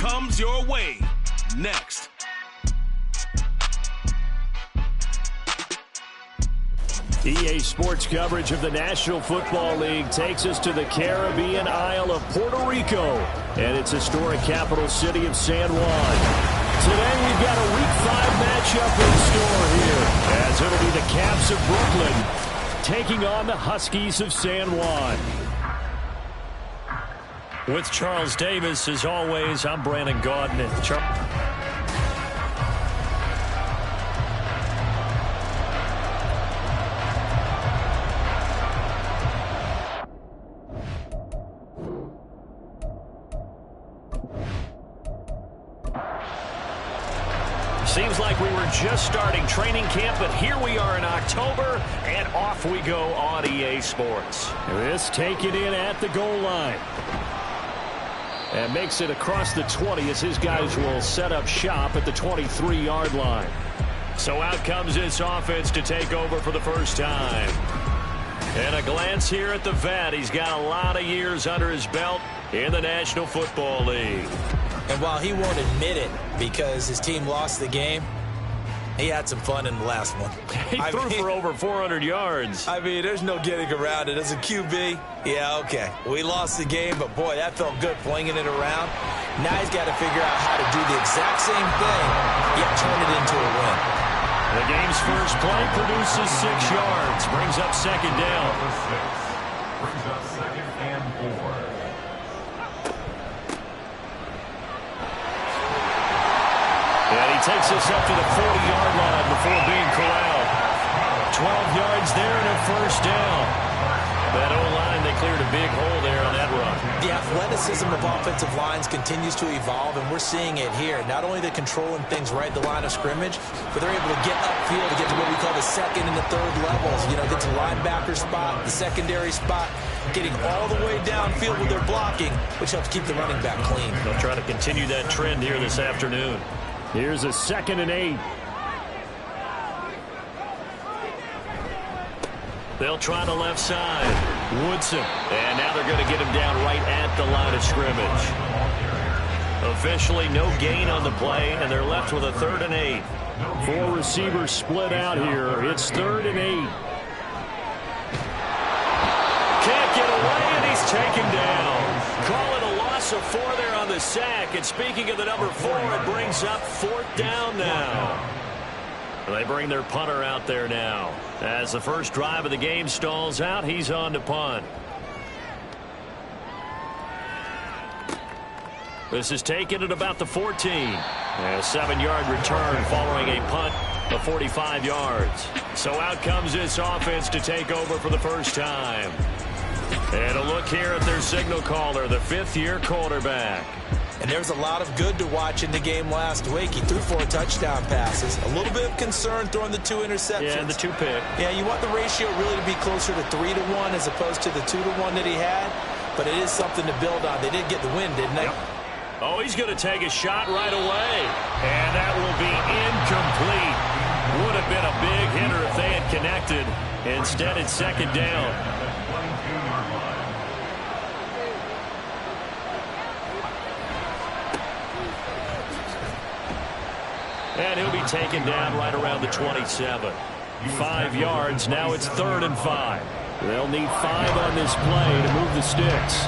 comes your way next. EA Sports coverage of the National Football League takes us to the Caribbean Isle of Puerto Rico and its historic capital city of San Juan. Today we've got a Week 5 matchup in store here, as it'll be the Caps of Brooklyn taking on the Huskies of San Juan. With Charles Davis, as always, I'm Brandon Gaudin. Seems like we were just starting training camp, but here we are in October, and off we go on EA Sports. This taken in at the goal line. And makes it across the 20 as his guys will set up shop at the 23-yard line. So out comes this offense to take over for the first time. And a glance here at the vet. He's got a lot of years under his belt in the National Football League. And while he won't admit it because his team lost the game, he had some fun in the last one. He threw for over 400 yards. I mean, there's no getting around it. As a QB, yeah, okay. We lost the game, but boy, that felt good flinging it around. Now he's got to figure out how to do the exact same thing, yet turn it into a win. The game's first play produces 6 yards, brings up second down. Brings up second and 4. And he takes us up to the 40-yard line before being corralled. 12 yards there and a first down. That O-line, they cleared a big hole there on that run. The athleticism of offensive lines continues to evolve, and we're seeing it here. Not only the controlling things right at the line of scrimmage, but they're able to get upfield to get to what we call the second and the third levels. You know, get to the linebacker spot, the secondary spot, getting all the way downfield with their blocking, which helps keep the running back clean. They'll try to continue that trend here this afternoon. Here's a 2nd and 8. They'll try the left side. Woodson. And now they're going to get him down right at the line of scrimmage. Officially no gain on the play, and they're left with a 3rd and 8. 4 receivers split out here. It's 3rd and 8. Can't get away, and he's taken down. Call it a loss of 4 there on the sack. And speaking of the number 4, it brings up 4th down now. They bring their punter out there now. As the first drive of the game stalls out, he's on to punt. This is taken at about the 14. A 7-yard return following a punt of 45 yards. So out comes this offense to take over for the first time. And a look here at their signal caller, the 5th-year quarterback. And there's a lot of good to watch in the game last week. He threw 4 touchdown passes. A little bit of concern throwing the 2 interceptions. Yeah, the 2 pick. Yeah, you want the ratio really to be closer to 3-1 as opposed to the 2-1 that he had. But it is something to build on. They did get the win, didn't they? Yep. Oh, he's going to take a shot right away. And that will be incomplete. Would have been a big hitter if they had connected. Instead, it's 2nd down. And he'll be taken down right around the 27. 5 yards. Now it's 3rd and 5. They'll need 5 on this play to move the sticks.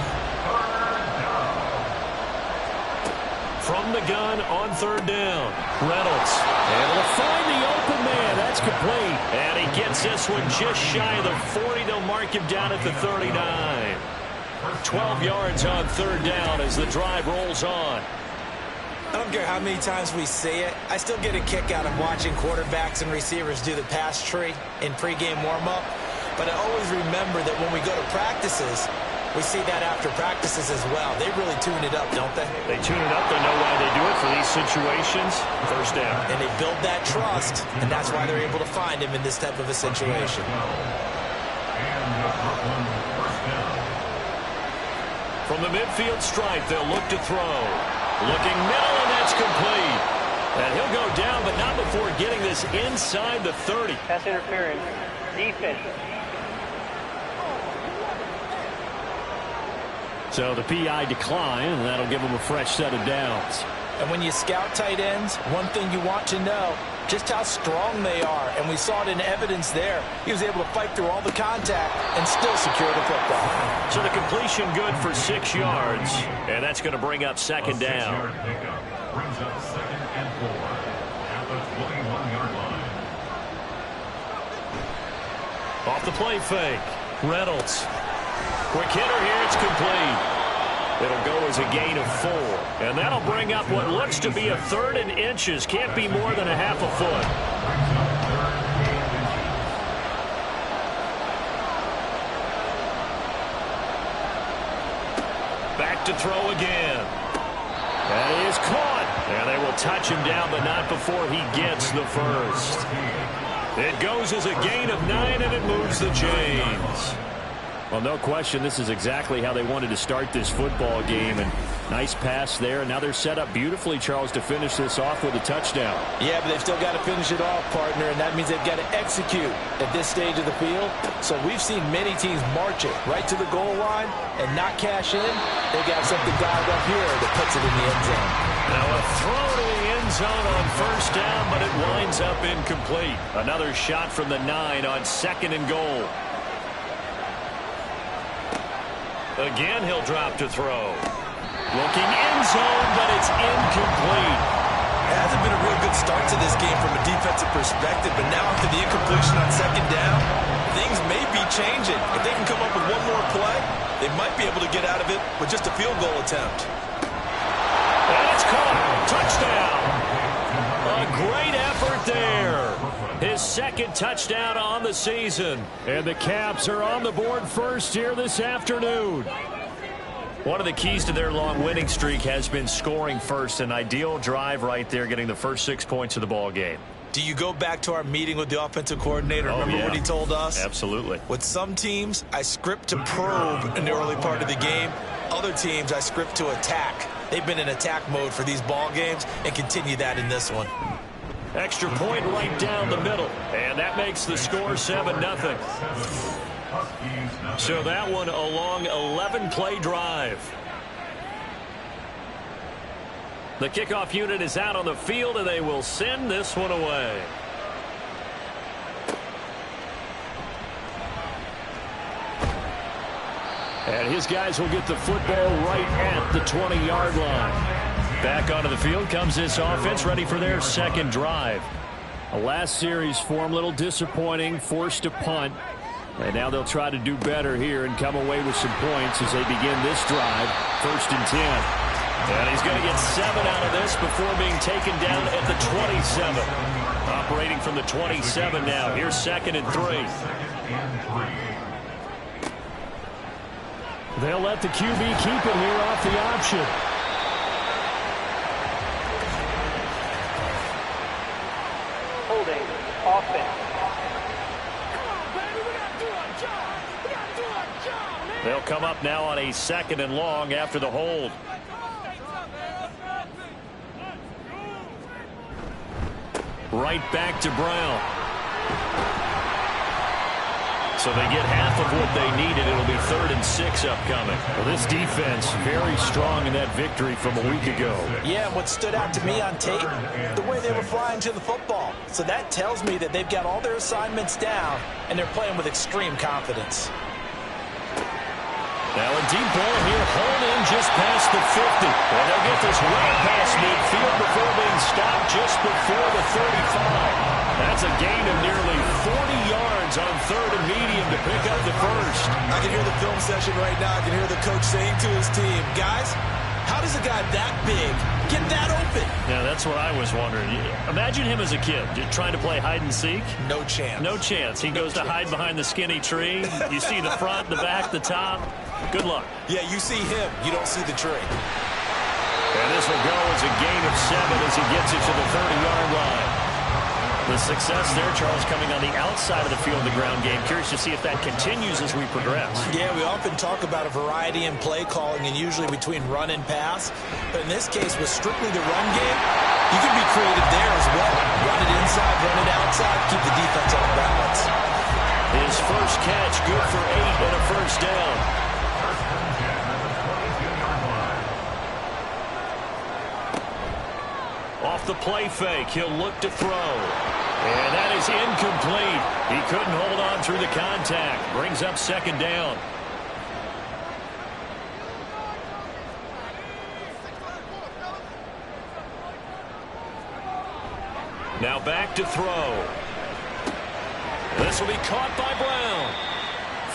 From the gun on 3rd down. Reynolds able to find the open man. That's complete. And he gets this one just shy of the 40. They'll mark him down at the 39. 12 yards on 3rd down as the drive rolls on. I don't care how many times we see it. I still get a kick out of watching quarterbacks and receivers do the pass tree in pregame warm-up. But I always remember that when we go to practices, we see that after practices as well. They really tune it up, don't they? They tune it up. They know why they do it for these situations. First down. And they build that trust, and that's why they're able to find him in this type of a situation. From the midfield stripe, they'll look to throw. Looking middle, and that's complete. And he'll go down, but not before getting this inside the 30. Pass interference. Defense. So the PI decline, and that'll give them a fresh set of downs. And when you scout tight ends, one thing you want to know, just how strong they are. And we saw it in evidence there. He was able to fight through all the contact and still secure the football. So the completion good for 6 yards, and that's going to bring up second down. Brings up 2nd and 4 at the 21-yard line. Off the play fake. Reynolds. Quick hitter here. It's complete. It'll go as a gain of 4. And that'll bring up what looks to be a 3rd and inches. Can't be more than a half a foot. Back to throw again. That is caught. And they will touch him down, but not before he gets the first. It goes as a gain of 9, and it moves the chains. Well, no question, this is exactly how they wanted to start this football game. And nice pass there. And now they're set up beautifully, Charles, to finish this off with a touchdown. Yeah, but they've still got to finish it off, partner, and that means they've got to execute at this stage of the field. So we've seen many teams march it right to the goal line and not cash in. They've got something dialed up here that puts it in the end zone. Now a throw to the end zone on first down, but it winds up incomplete. Another shot from the 9 on 2nd and goal. Again, he'll drop to throw. Looking end zone, but it's incomplete. It hasn't been a real good start to this game from a defensive perspective, but now after the incompletion on 2nd down, things may be changing. If they can come up with one more play, they might be able to get out of it with just a field goal attempt. And it's caught. Touchdown. A great effort there. His 2nd touchdown on the season. And the Caps are on the board first here this afternoon. One of the keys to their long winning streak has been scoring first. An ideal drive right there, getting the first 6 points of the ball game. Do you go back to our meeting with the offensive coordinator? Remember what he told us? Absolutely. With some teams, I script to probe in the early part of the game. Other teams, I script to attack. They've been in attack mode for these ball games and continue that in this one. Extra point right down the middle. And that makes the score 7-0. So that one a long 11-play drive. The kickoff unit is out on the field, and they will send this one away. And his guys will get the football right at the 20-yard line. Back onto the field comes this offense, ready for their 2nd drive. A last series for him, a little disappointing, forced to punt. And now they'll try to do better here and come away with some points as they begin this drive. 1st and 10. And he's going to get 7 out of this before being taken down at the 27. Operating from the 27 now. Here's 2nd and 3. They'll let the QB keep it here off the option. Holding offense. They'll come up now on a 2nd and long after the hold. Right back to Brown. So they get half of what they needed. It'll be 3rd and 6 upcoming. Well, this defense very strong in that victory from a week ago. Yeah, and what stood out to me on tape, the way they were flying to the football. So that tells me that they've got all their assignments down, and they're playing with extreme confidence. Now a deep ball here, hauled in just past the 50. And they'll get this way past midfield before being stopped just before the 35. That's a gain of nearly 40 yards on 3rd and medium to pick up the first. I can hear the film session right now. I can hear the coach saying to his team, guys, how does a guy that big get that open? Yeah, that's what I was wondering. Imagine him as a kid trying to play hide and seek. No chance. No chance. He goes to hide behind the skinny tree. You see the front, the back, the top. Good luck. Yeah, you see him. You don't see the tree. And this will go as a gain of 7 as he gets it to the 30-yard line. The success there, Charles, coming on the outside of the field in the ground game. Curious to see if that continues as we progress. Yeah, we often talk about a variety in play calling and usually between run and pass. But in this case, with strictly the run game, you can be creative there as well. Run it inside, run it outside, keep the defense off balance. His first catch, good for 8 and a first down. Off the play fake, he'll look to throw. And that is incomplete. He couldn't hold on through the contact. Brings up second down. Now back to throw. This will be caught by Brown.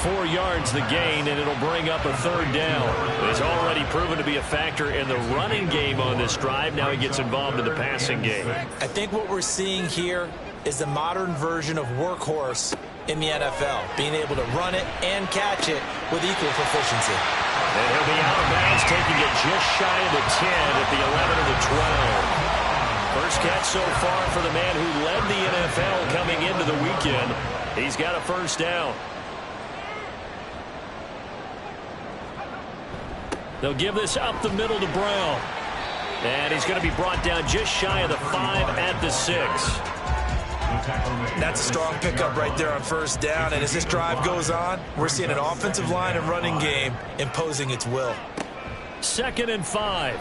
4 yards the gain, and it'll bring up a third down. He's already proven to be a factor in the running game on this drive. Now he gets involved in the passing game. I think what we're seeing here is the modern version of workhorse in the NFL, being able to run it and catch it with equal proficiency. And he'll be out of bounds, taking it just shy of the 10 at the 11 of the 12. First catch so far for the man who led the NFL coming into the weekend. He's got a first down. They'll give this up the middle to Brown. And he's going to be brought down just shy of the 5 at the 6. That's a strong pickup right there on first down. And as this drive goes on, we're seeing an offensive line and running game imposing its will. 2nd and 5.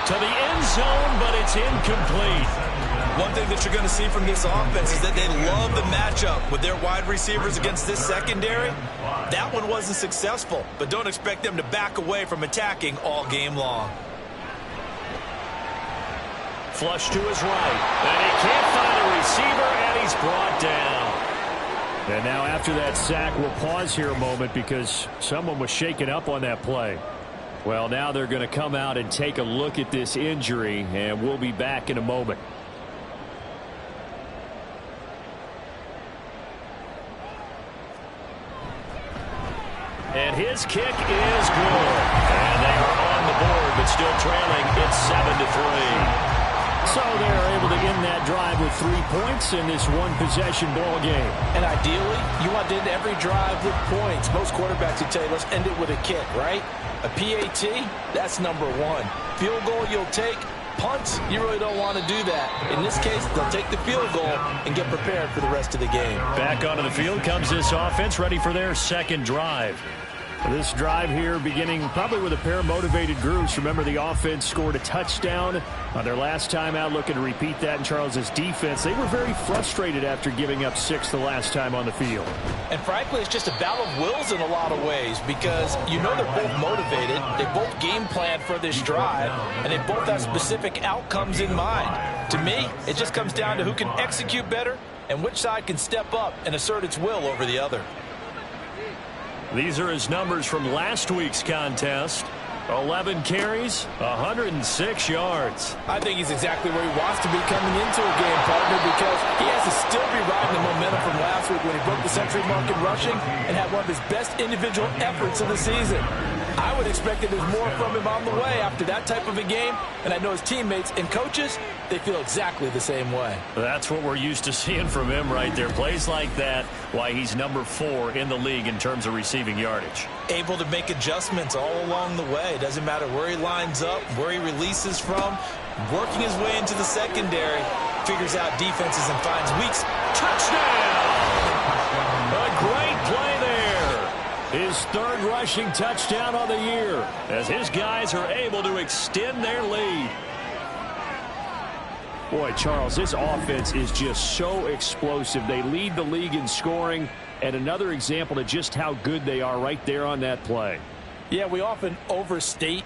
To the end zone, but it's incomplete. One thing that you're going to see from this offense is that they love the matchup with their wide receivers against this secondary. That one wasn't successful, but don't expect them to back away from attacking all game long. Flush to his right, and he can't find a receiver, and he's brought down. And now after that sack, we'll pause here a moment because someone was shaken up on that play. Well, now they're going to come out and take a look at this injury, and we'll be back in a moment. And his kick is good. And they are on the board, but still trailing. It's 7-3. So they're able to end that drive with 3 points in this one-possession ball game. And ideally, you want to end every drive with points. Most quarterbacks would tell you, let's end it with a kick, right? A PAT, that's number 1. Field goal you'll take. Punts, you really don't want to do that. In this case, they'll take the field goal and get prepared for the rest of the game. Back onto the field comes this offense, ready for their second drive. This drive here beginning probably with a pair of motivated groups. Remember, the offense scored a touchdown on their last time out, looking to repeat that in Charles's defense. They were very frustrated after giving up 6 the last time on the field. And frankly, it's just a battle of wills in a lot of ways because you know they're both motivated. They both game planned for this drive, and they both have specific outcomes in mind. To me, it just comes down to who can execute better and which side can step up and assert its will over the other. These are his numbers from last week's contest. 11 carries, 106 yards. I think he's exactly where he wants to be coming into a game, partner, because he has to still be riding the momentum from last week when he broke the century mark in rushing and had one of his best individual efforts of the season. I would expect that there's more from him on the way after that type of a game, and I know his teammates and coaches, they feel exactly the same way. That's what we're used to seeing from him right there. Plays like that, why he's number 4 in the league in terms of receiving yardage. Able to make adjustments all along the way. Doesn't matter where he lines up, where he releases from, working his way into the secondary, figures out defenses and finds weaks. Touchdown! A great play there. His 3rd rushing touchdown on the year as his guys are able to extend their lead. Boy, Charles, this offense is just so explosive. They lead the league in scoring, and another example of just how good they are right there on that play. Yeah, we often overstate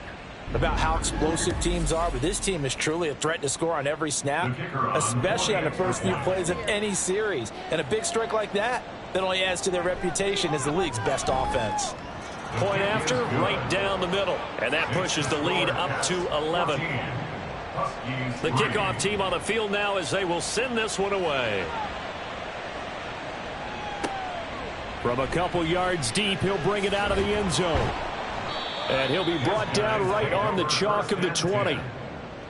about how explosive teams are, but this team is truly a threat to score on every snap, especially on the first few plays of any series. And a big strike like that only adds to their reputation as the league's best offense. Point after, right down the middle. And that pushes the lead up to 11. The kickoff team on the field now as they will send this one away. From a couple yards deep, he'll bring it out of the end zone. And he'll be brought down right on the chalk of the 20.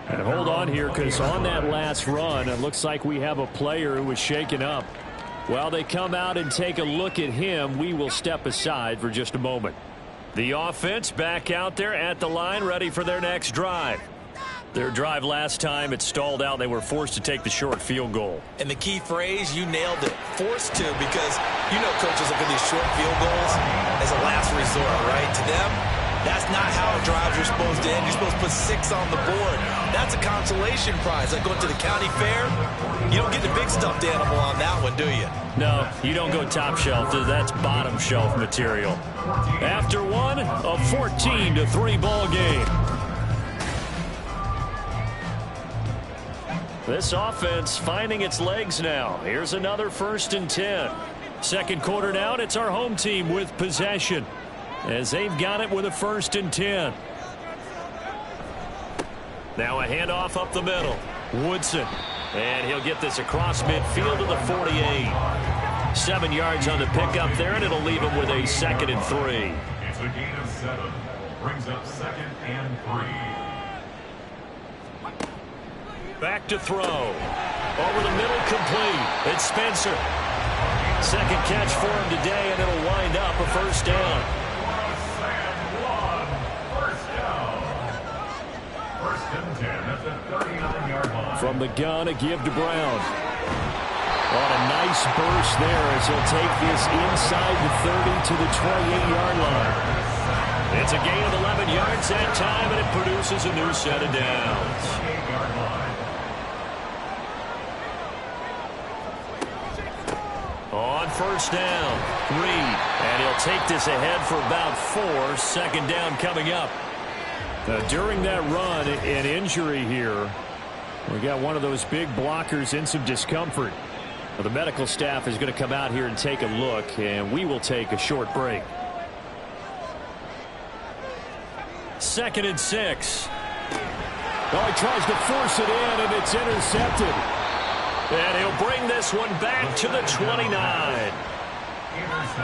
And hold on here, because on that last run, it looks like we have a player who was shaken up. While they come out and take a look at him, we will step aside for just a moment. The offense back out there at the line, ready for their next drive. Their drive last time, it stalled out. They were forced to take the short field goal. And the key phrase, you nailed it, forced to, because you know coaches look at these short field goals as a last resort, right? To them, That's not how drives are supposed to end. You're supposed to put 6 on the board. That's a consolation prize. Like going to the county fair, you don't get the big stuffed animal on that one, do you? No, you don't go top shelf. That's bottom shelf material. After one, a 14-3 ball game. This offense finding its legs now. Here's another 1st and 10. Second quarter now, and it's our home team with possession, as they've got it with a 1st and 10. Now a handoff up the middle. Woodson. And he'll get this across midfield to the 48. 7 yards on the pickup there, and it'll leave him with a 2nd and 3. It's a gain of 7. Brings up 2nd and 3. Back to throw. Over the middle, complete. It's Spencer. Second catch for him today, and it'll wind up a 1st down. From the gun, a give to Brown. On a nice burst there as he'll take this inside the 30 to the 28-yard line. It's a gain of 11 yards that time, and it produces a new set of downs. On 1st down, Reed. And he'll take this ahead for about 4. 2nd down coming up. During that run, an injury here. We got one of those big blockers in some discomfort. Well, the medical staff is going to come out here and take a look, and we will take a short break. 2nd and 6. Oh, he tries to force it in, and it's intercepted. And he'll bring this one back to the 29.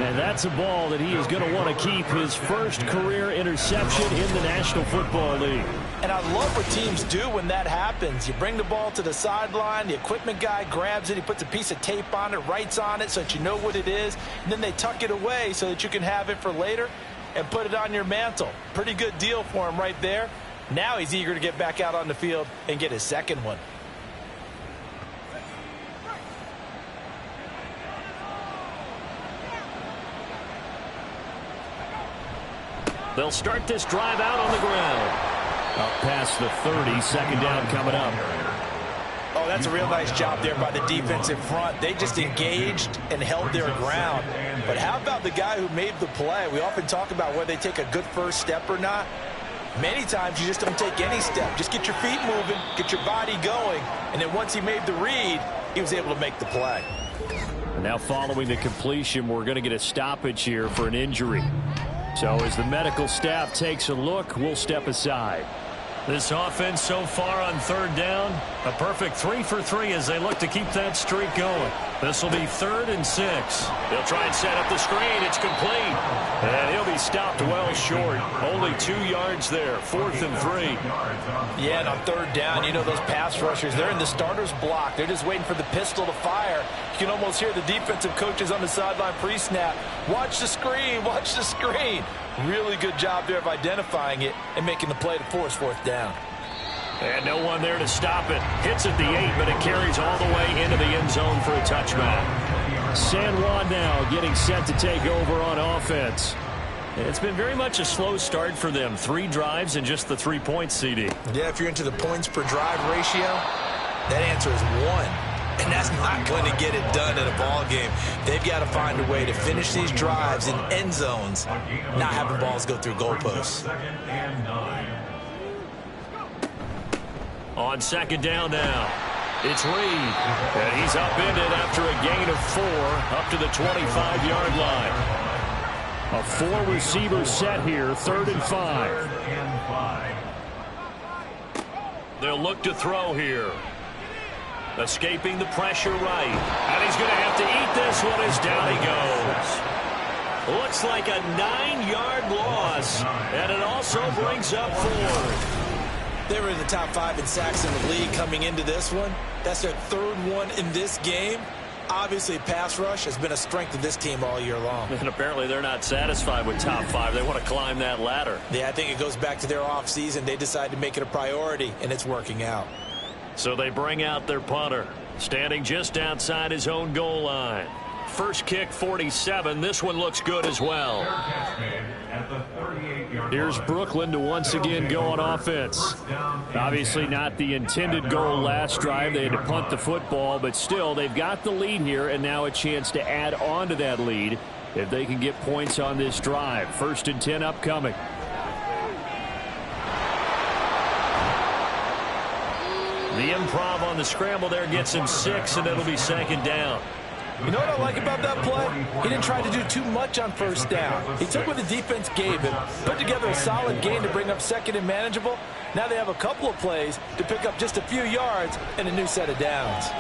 And that's a ball that he is going to want to keep, his first career interception in the National Football League. And I love what teams do when that happens. You bring the ball to the sideline, the equipment guy grabs it, he puts a piece of tape on it, writes on it so that you know what it is, and then they tuck it away so that you can have it for later and put it on your mantle. Pretty good deal for him right there. Now he's eager to get back out on the field and get his 2nd one. They'll start this drive out on the ground. Up past the 30, 2nd down coming up. Oh, that's a real nice job there by the defensive front. They just engaged and held their ground. But how about the guy who made the play? We often talk about whether they take a good first step or not. Many times you just don't take any step. Just get your feet moving, get your body going, and then once he made the read, he was able to make the play. Now following the completion, we're going to get a stoppage here for an injury. So as the medical staff takes a look, we'll step aside. This offense so far on 3rd down, a perfect 3 for 3 as they look to keep that streak going. This will be 3rd and 6. They'll try and set up the screen. It's complete. And he'll be stopped well short. Only 2 yards there. 4th and 3. Yeah, and on 3rd down, you know those pass rushers, they're in the starter's block. They're just waiting for the pistol to fire. You can almost hear the defensive coaches on the sideline pre-snap. Watch the screen, watch the screen. Really good job there of identifying it and making the play to force 4th down. And no one there to stop it. Hits at the 8, but it carries all the way into the end zone for a touchback. San Juan now getting set to take over on offense. It's been very much a slow start for them. 3 drives and just the 3 points, CD. Yeah, if you're into the points per drive ratio, that answer is 1. And that's not going to get it done in a ball game. They've got to find a way to finish these drives in end zones, not having balls go through goalposts. On 2nd down now, it's Reed. And he's upended after a gain of 4 up to the 25-yard line. A 4-receiver set here, 3rd and 5. They'll look to throw here. Escaping the pressure right. And he's going to have to eat this one as down he goes. Looks like a 9-yard loss. And it also brings up 4th. They were in the top 5 in sacks in the league coming into this one. That's their 3rd one in this game. Obviously, pass rush has been a strength of this team all year long. And apparently they're not satisfied with top 5. They want to climb that ladder. Yeah, I think it goes back to their offseason. They decided to make it a priority, and it's working out. So they bring out their punter, standing just outside his own goal line. First kick, 47. This one looks good as well. Fair catch made at the 38 Here's Brooklyn to once again go on offense. Obviously not the intended goal last drive. They had to punt the football, but still they've got the lead here, and now a chance to add on to that lead if they can get points on this drive. 1st and 10 upcoming. The improv on the scramble there gets him 6, and it'll be 2nd down. You know what I like about that play? He didn't try to do too much on 1st down. He took what the defense gave him, put together a solid gain to bring up 2nd and manageable. Now they have a couple of plays to pick up just a few yards and a new set of downs.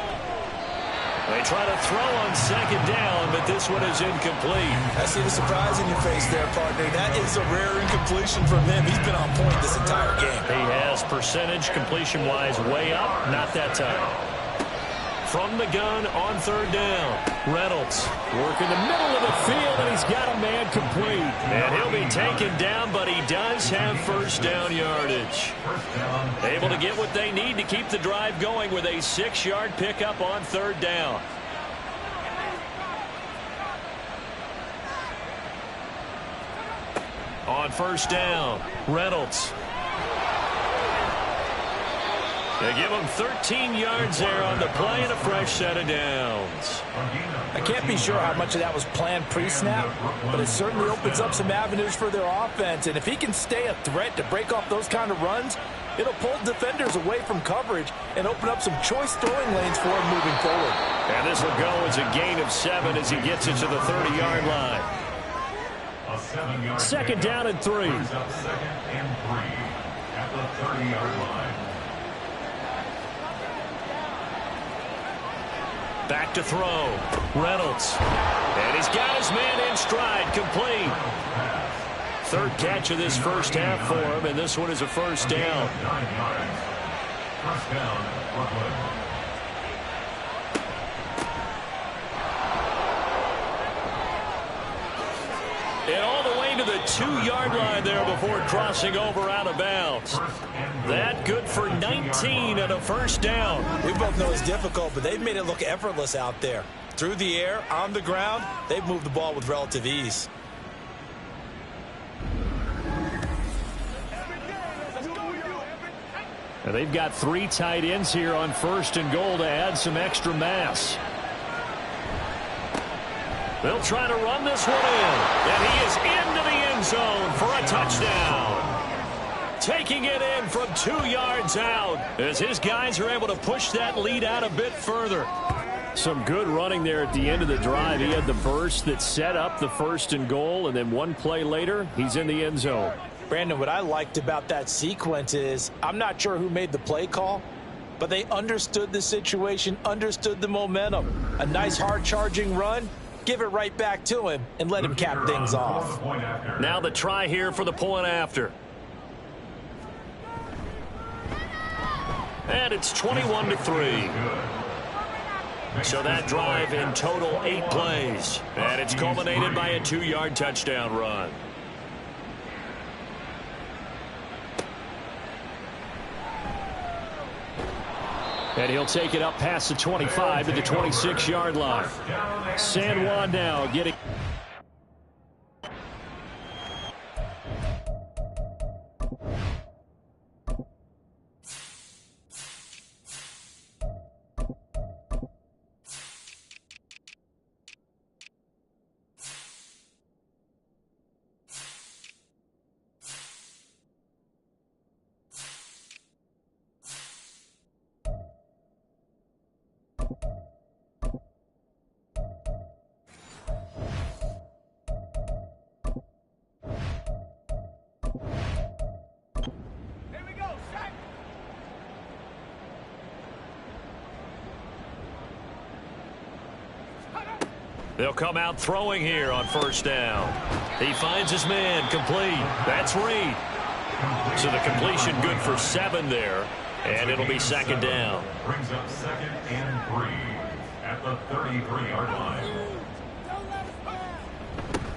They try to throw on 2nd down, but this one is incomplete. I see the surprise in your face there, partner. That is a rare incompletion from him. He's been on point this entire game. He has percentage completion-wise way up, not that time. From the gun on 3rd down, Reynolds Working the middle of the field, and he's got a man complete. And he'll be taken down, but he does have 1st down yardage. Able to get what they need to keep the drive going with a 6-yard pickup on 3rd down. On 1st down, Reynolds. They give him 13 yards there on the play and a fresh set of downs. I can't be sure how much of that was planned pre-snap, but it certainly opens up some avenues for their offense. And if he can stay a threat to break off those kind of runs, it'll pull defenders away from coverage and open up some choice throwing lanes for him moving forward. And this will go as a gain of 7 as he gets it to the 30-yard line. 2nd down and 3. 2nd and 3 at the 30-yard line. Back to throw. Reynolds. And he's got his man in stride, complete. 3rd catch of this 1st half for him, and this one is a 1st down. 9 yards. 1st down, Brooklyn. And all the way to the 2-yard line there before crossing over out of bounds. That good for 19 and a 1st down. We both know it's difficult, but they've made it look effortless out there. Through the air, on the ground, they've moved the ball with relative ease. Now they've got 3 tight ends here on 1st and goal to add some extra mass. They'll try to run this one in. And he is into the end zone for a touchdown. Taking it in from 2 yards out as his guys are able to push that lead out a bit further. Some good running there at the end of the drive. He had the burst that set up the 1st and goal, and then one play later, he's in the end zone. Brandon, what I liked about that sequence is I'm not sure who made the play call, but they understood the situation, understood the momentum. A nice hard-charging run. Give it right back to him and let him cap things off. Now the try here for the point after. And it's 21-3. So that drive in total 8 plays. And it's culminated by a 2-yard touchdown run. And he'll take it up past the 25 to the 26-yard line. San Juan now getting... They'll come out throwing here on 1st down. He finds his man, complete. That's Reed. So the completion good for 7 there, and it'll be 2nd down. Brings up 2nd and 3 at the 33-yard line.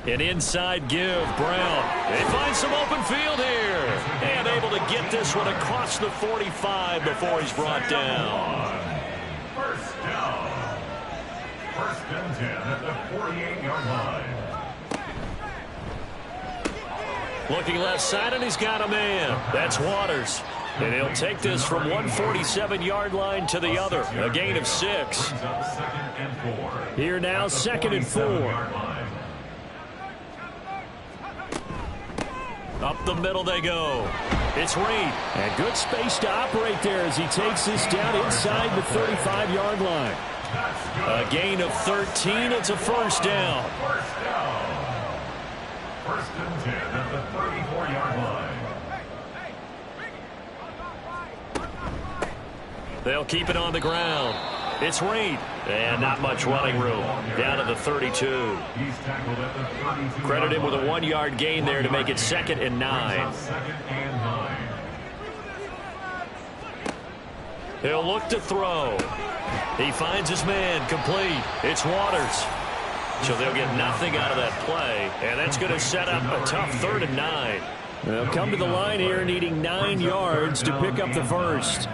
An inside give, Brown. They find some open field here. And able to get this one across the 45 before he's brought down. 1st down. 1st and 10 at the 48-yard line. Looking left side, and he's got a man. That's Waters. And he'll take this from 147-yard line to the other. A gain of 6. Here now, 2nd and 4. Up the middle they go. It's Reed. And good space to operate there as he takes this down inside the 35-yard line. A gain of 13. It's a first down. First and 10 at the 34-yard line. They'll keep it on the ground. It's Reed. And not much running room. Down to the 32. He's tackled at the 32. Credit him with a 1-yard gain there to make it 2nd and 9. Second and 9. He'll look to throw. He finds his man complete. It's Waters. So they'll get nothing out of that play. And that's going to set up a tough 3rd and 9. They'll come to the line here needing 9 yards to pick up the first.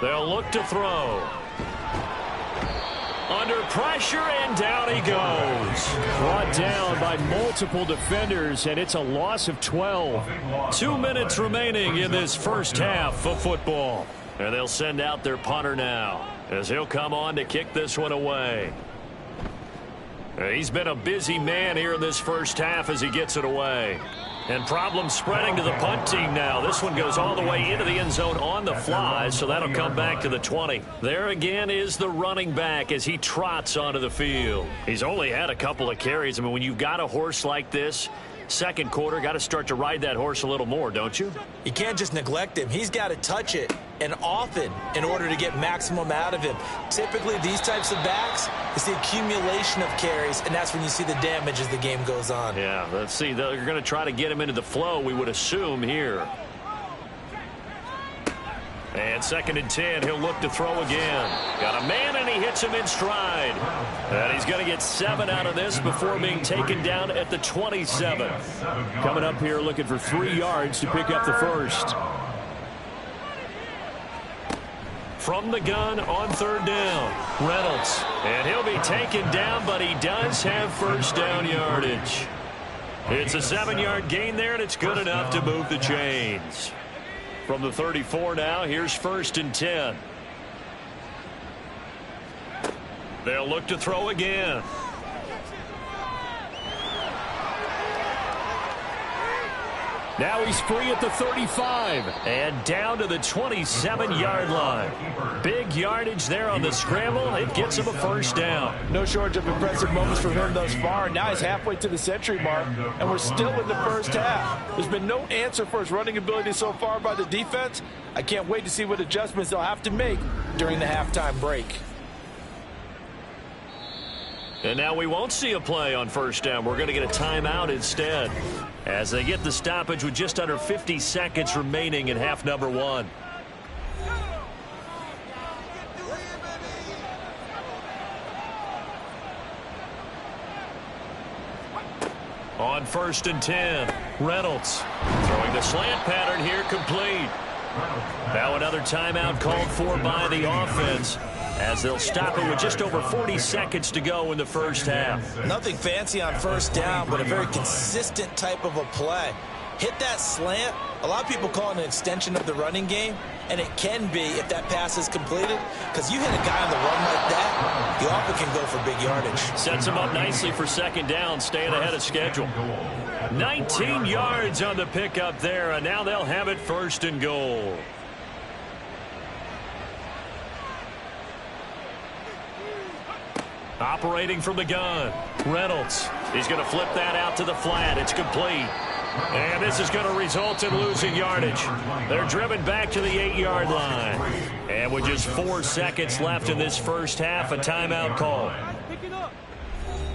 They'll look to throw. Under pressure, and down he goes. Brought down by multiple defenders, and it's a loss of 12. 2 minutes remaining in this first half of football. And they'll send out their punter now, as he'll come on to kick this one away. He's been a busy man here in this first half as he gets it away. And problems spreading to the punt team now. This one goes all the way into the end zone on the fly, so that'll come back to the 20. There again is the running back as he trots onto the field. He's only had a couple of carries. I mean, when you've got a horse like this, second quarter, got to start to ride that horse a little more, don't you? You can't just neglect him. He's got to touch it, and often, in order to get maximum out of him. Typically, these types of backs, it's the accumulation of carries, and that's when you see the damage as the game goes on. Yeah, let's see. They're going to try to get him into the flow, we would assume, here. And 2nd and 10, he'll look to throw again. Got a man, and he hits him in stride. And he's going to get 7 out of this before being taken down at the 27. Coming up here looking for 3 yards to pick up the first. From the gun on 3rd down, Reynolds. And he'll be taken down, but he does have first down yardage. It's a 7-yard gain there, and it's good enough to move the chains. From the 34 now, here's 1st and 10. They'll look to throw again. Now he's free at the 35. And down to the 27-yard line. Big yardage there on the scramble. It gets him a first down. No shortage of impressive moments from him thus far. Now he's halfway to the century mark, and we're still in the first half. There's been no answer for his running ability so far by the defense. I can't wait to see what adjustments they'll have to make during the halftime break. And now we won't see a play on first down. We're going to get a timeout instead, as they get the stoppage with just under 50 seconds remaining in half number 1. On 1st and 10, Reynolds throwing the slant pattern here, complete. Now another timeout called for by the offense, as they'll stop it with just over 40 seconds to go in the first half. Nothing fancy on first down, but a very consistent type of a play. Hit that slant. A lot of people call it an extension of the running game, and it can be if that pass is completed, because you hit a guy on the run like that, you often can go for big yardage. Sets him up nicely for 2nd down, staying ahead of schedule. 19 yards on the pickup there, and now they'll have it 1st and goal. Operating from the gun, Reynolds. He's going to flip that out to the flat. It's complete. And this is going to result in losing yardage. They're driven back to the 8-yard line. And with just 4 seconds left in this first half, a timeout call.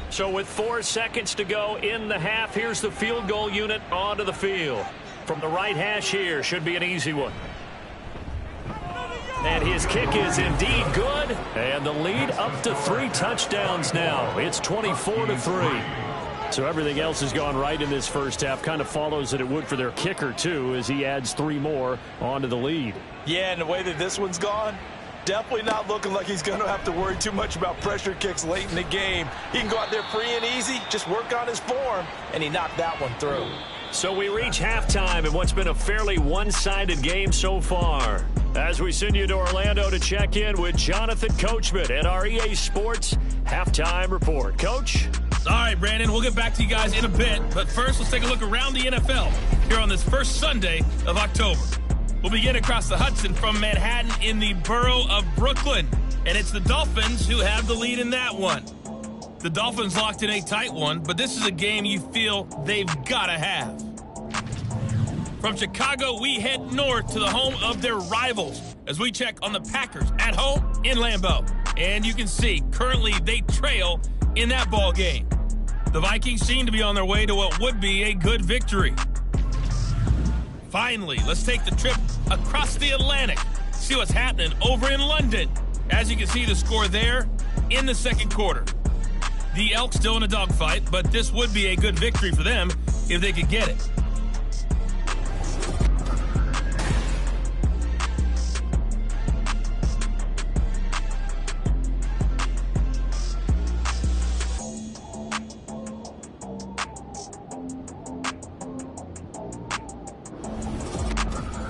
So with 4 seconds to go in the half, here's the field goal unit onto the field. From the right hash here, should be an easy one. And his kick is indeed good. And the lead up to 3 touchdowns now. It's 24-3. So everything else has gone right in this first half. Kind of follows that it would for their kicker, too, as he adds 3 more onto the lead. Yeah, and the way that this one's gone, Definitely not looking like he's going to have to worry too much about pressure kicks late in the game. He can go out there free and easy, just work on his form, and he knocked that one through. So we reach halftime in what's been a fairly one-sided game so far. As we send you to Orlando to check in with Jonathan Coachman at our EA Sports Halftime Report. Coach? All right, Brandon, we'll get back to you guys in a bit. But first, let's take a look around the NFL here on this first Sunday of October. We'll begin across the Hudson from Manhattan in the borough of Brooklyn. And it's the Dolphins who have the lead in that one. The Dolphins locked in a tight one, but this is a game you feel they've got to have. From Chicago, we head north to the home of their rivals as we check on the Packers at home in Lambeau. And you can see, currently they trail in that ball game. The Vikings seem to be on their way to what would be a good victory. Finally, let's take the trip across the Atlantic, see what's happening over in London. As you can see, the score there in the second quarter. The Elks still in a dogfight, but this would be a good victory for them if they could get it.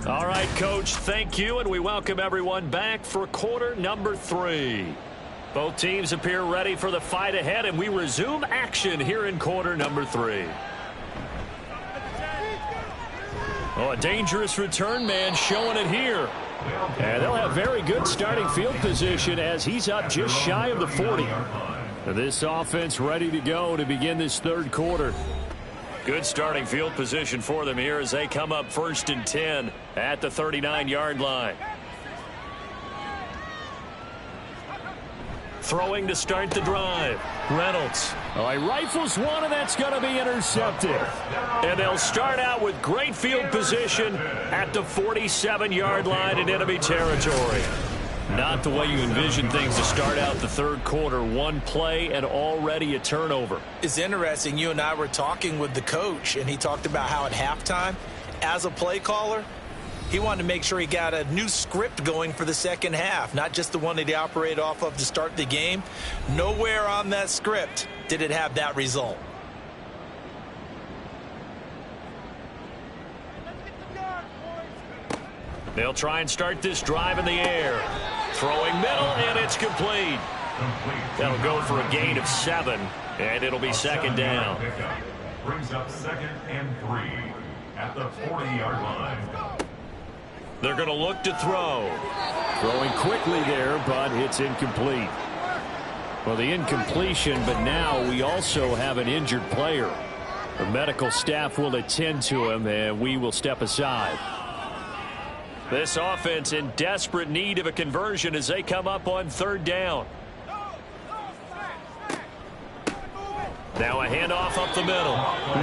All right, Coach, thank you, and we welcome everyone back for quarter number 3. Both teams appear ready for the fight ahead, and we resume action here in quarter number 3. Oh, a dangerous return man showing it here. And they'll have very good starting field position as he's up just shy of the 40. This offense ready to go to begin this third quarter. Good starting field position for them here as they come up 1st and 10 at the 39-yard line. Throwing to start the drive. Reynolds. Oh, he rifles one, and that's going to be intercepted. And they'll start out with great field position at the 47-yard line in enemy territory. Not the way you envision things to start out the third quarter. One play and already a turnover. It's interesting. You and I were talking with the coach, and he talked about how at halftime, as a play caller, he wanted to make sure he got a new script going for the second half, not just the one that he operated off of to start the game. Nowhere on that script did it have that result. They'll try and start this drive in the air. Throwing middle, and it's complete. That'll go for a gain of 7, and it'll be second down. Brings up 2nd and 3 at the 40-yard line. They're going to look to throw. Throwing quickly there, but it's incomplete. Well, the incompletion, but now we also have an injured player. The medical staff will attend to him, and we will step aside. This offense in desperate need of a conversion as they come up on 3rd down. Now a handoff up the middle.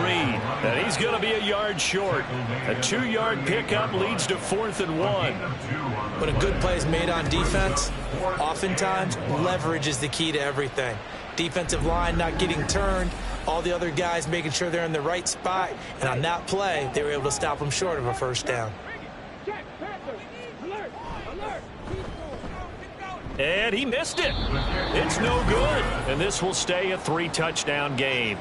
Reed, and he's going to be a yard short. A 2-yard pickup leads to 4th and 1. When a good play is made on defense, oftentimes leverage is the key to everything. Defensive line not getting turned, all the other guys making sure they're in the right spot, and on that play, they were able to stop them short of a first down. And he missed it. It's no good. And this will stay a 3-touchdown game.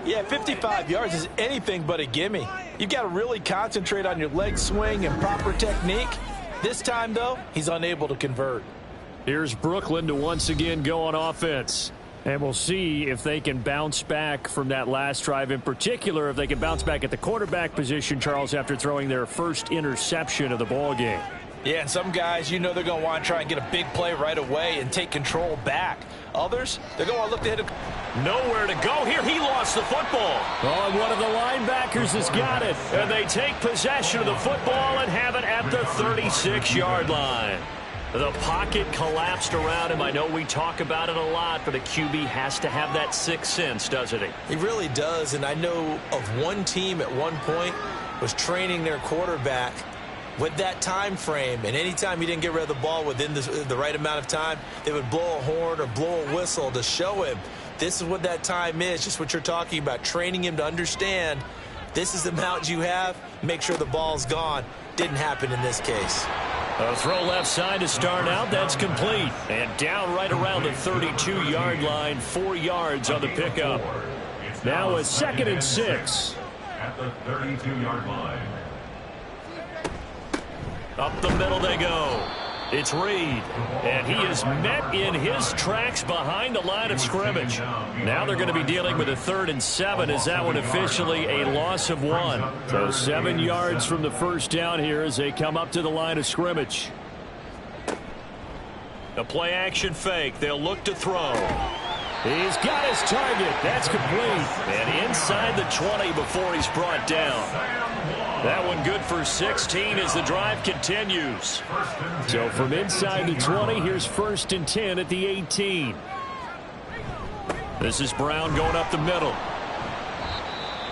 Yeah, 55 yards is anything but a gimme. You've got to really concentrate on your leg swing and proper technique. This time, though, he's unable to convert. Here's Brooklyn to once again go on offense. And we'll see if they can bounce back from that last drive, in particular if they can bounce back at the quarterback position, Charles, after throwing their first interception of the ball game. Yeah, and some guys, you know they're going to want to try and get a big play right away and take control back. Others, they're going to look to hit a... Nowhere to go here. He lost the football. Oh, and one of the linebackers has got it. And they take possession of the football and have it at the 36-yard line. The pocket collapsed around him. I know we talk about it a lot, but a QB has to have that sixth sense, doesn't he? He really does, and I know of one team at one point was training their quarterback with that time frame, and anytime he didn't get rid of the ball within the right amount of time, they would blow a horn or blow a whistle to show him this is what that time is, just what you're talking about, training him to understand this is the amount you have, make sure the ball's gone. Didn't happen in this case. A throw left side to start out. That's complete. And down right around the 32-yard line. 4 yards on the pickup. Now a 2nd and 6. At the 32-yard line. Up the middle they go. It's Reed, and he is met in his tracks behind the line of scrimmage. Now they're going to be dealing with a 3rd and 7. Is that one officially a loss of 1? So 7 yards from the first down here as they come up to the line of scrimmage. A play action fake. They'll look to throw. He's got his target. That's complete. And inside the 20 before he's brought down. That one good for 16 as the drive continues. So from inside the 20, here's 1st and 10 at the 18. This is Brown going up the middle.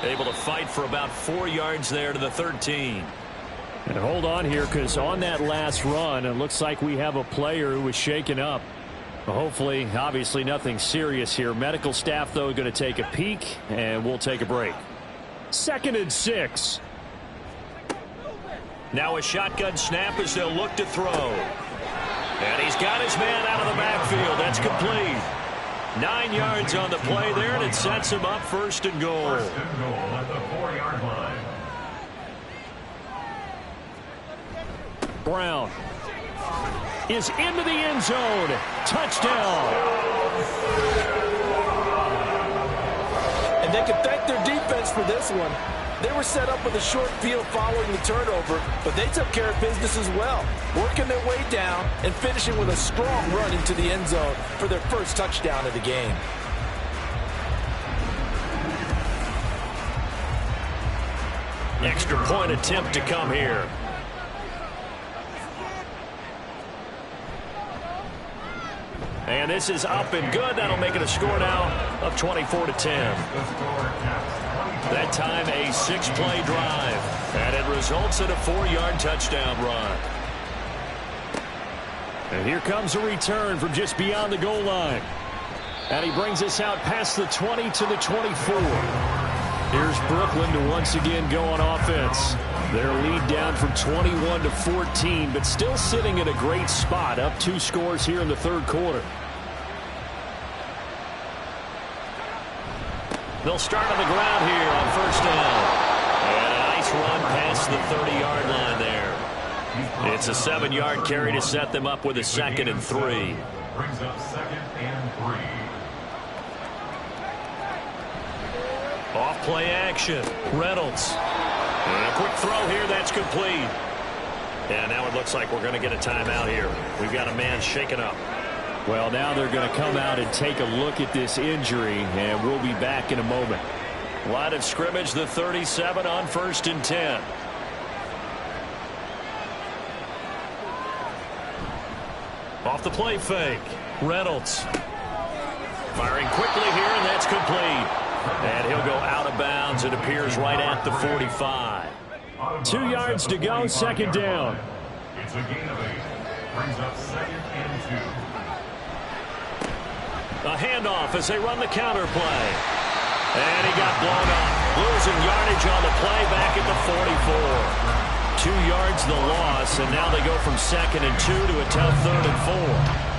Able to fight for about 4 yards there to the 13. And hold on here, because on that last run, it looks like we have a player who was shaken up. Hopefully, obviously nothing serious here. Medical staff, though, going to take a peek, and we'll take a break. 2nd and 6. Now a shotgun snap as they'll look to throw. And he's got his man out of the backfield. That's complete. 9 yards on the play there, and it sets him up 1st and goal. 1st and goal at the 4-yard line. Brown is into the end zone. Touchdown. And they can thank their defense for this one. They were set up with a short field following the turnover, but they took care of business as well, working their way down and finishing with a strong run into the end zone for their first touchdown of the game. Extra point attempt to come here. And this is up and good. That'll make it a score now of 24-10. That time a 6-play drive. And it results in a 4-yard touchdown run. And here comes a return from just beyond the goal line. And he brings us out past the 20 to the 24. Here's Brooklyn to once again go on offense. Their lead down from 21 to 14, but still sitting in a great spot, up 2 scores here in the 3rd quarter. They'll start on the ground here on 1st down. And a nice run past the 30-yard line there. It's a 7-yard carry to set them up with a 2nd and 3. Brings up 2nd and 3. Off play action. Reynolds. And a quick throw here. That's complete. And now it looks like we're going to get a timeout here. We've got a man shaken up. Well, now they're going to come out and take a look at this injury, and we'll be back in a moment. Line of scrimmage, the 37 on 1st and 10. Off the play fake. Reynolds. Firing quickly here, and that's complete. And he'll go out of bounds. It appears right at the 45. 2 yards to go, 2nd down. It's a gain of 8. Brings up 2nd and 2. A handoff as they run the counter play. And he got blown up. Losing yardage on the play back at the 44. 2 yards the loss, and now they go from 2nd and 2 to a tough 3rd and 4.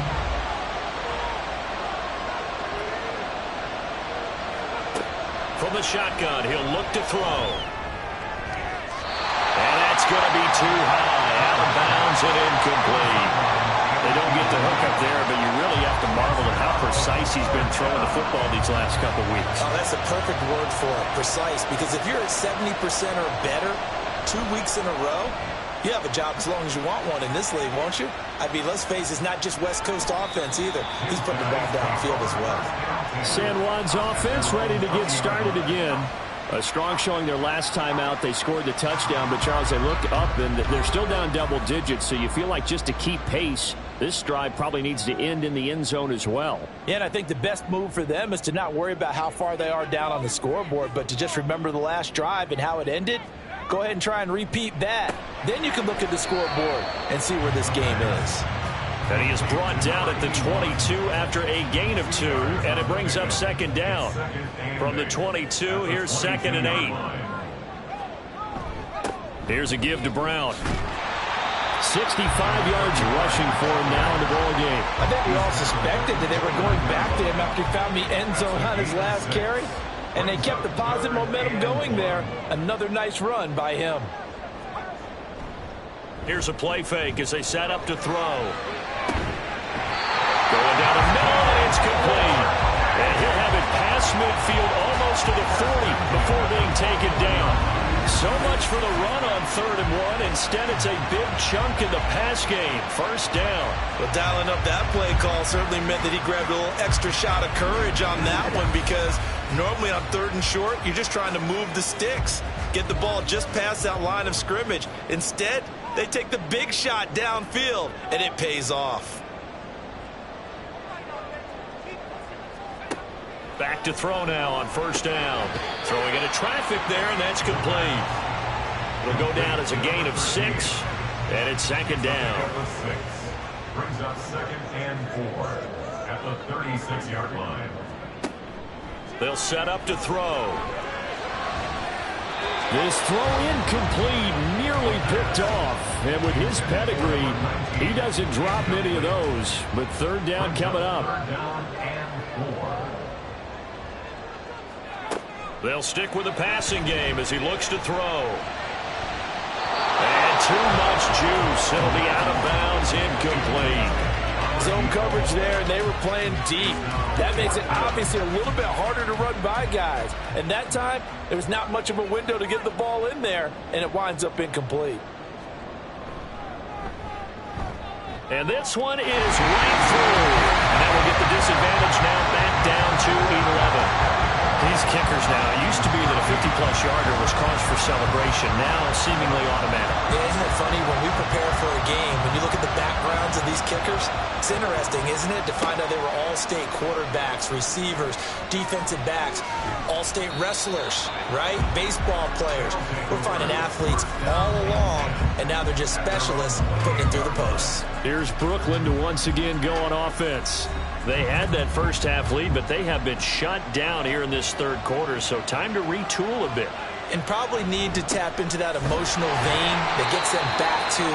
From the shotgun, he'll look to throw. And that's going to be too high. Out of bounds and incomplete. They don't get the hook up there, but you really have to marvel at how precise he's been throwing the football these last couple weeks. Oh, that's a perfect word for it, precise, because if you're at 70% or better 2 weeks in a row, you have a job as long as you want one in this league, won't you? I mean, let's face it, it's not just West Coast offense either. He's putting the ball downfield as well. San Juan's offense ready to get started again. A strong showing their last time out. They scored the touchdown, but Charles, they look up and they're still down double digits, so you feel like just to keep pace, this drive probably needs to end in the end zone as well. Yeah, and I think the best move for them is to not worry about how far they are down on the scoreboard, but to just remember the last drive and how it ended. Go ahead and try and repeat that. Then you can look at the scoreboard and see where this game is. And he is brought down at the 22 after a gain of 2, and it brings up 2nd down. From the 22, here's 2nd and 8. Here's a give to Brown. 65 yards rushing for him now in the ball game. I think we all suspected that they were going back to him after he found the end zone on his last carry, and they kept the positive momentum going there. Another nice run by him. Here's a play fake as they set up to throw. Going down the middle, and it's complete. And he'll have it past midfield almost to the 40 before being taken down. So much for the run on 3rd and 1. Instead, it's a big chunk in the pass game. First down. Well, dialing up that play call certainly meant that he grabbed a little extra shot of courage on that one, because normally on 3rd and short, you're just trying to move the sticks, get the ball just past that line of scrimmage. Instead, they take the big shot downfield, and it pays off. Back to throw now on 1st down. Throwing into traffic there, and that's complete. It'll go down as a gain of 6, and it's 2nd down. Brings up 2nd and 4 at the 36-yard line. They'll set up to throw. This throw incomplete, nearly picked off. And with his pedigree, he doesn't drop many of those. But 3rd down coming up. 3rd down and 4. They'll stick with the passing game as he looks to throw. And too much juice. It'll be out of bounds, incomplete. Zone coverage there, and they were playing deep. That makes it obviously a little bit harder to run by guys. And that time, there was not much of a window to get the ball in there, and it winds up incomplete. And this one is right through. And that will get the disadvantage now back down to 11. These kickers now, it used to be that a 50-plus yarder was cause for celebration. Now seemingly automatic. Yeah, isn't it funny when we prepare for a game, when you look at the backgrounds of these kickers, it's interesting, isn't it, to find out they were all-state quarterbacks, receivers, defensive backs, all-state wrestlers, right? Baseball players. We're finding athletes all along, and now they're just specialists putting it through the posts. Here's Brooklyn to once again go on offense. They had that first half lead, but they have been shut down here in this 3rd quarter, so time to retool a bit. And probably need to tap into that emotional vein that gets them back to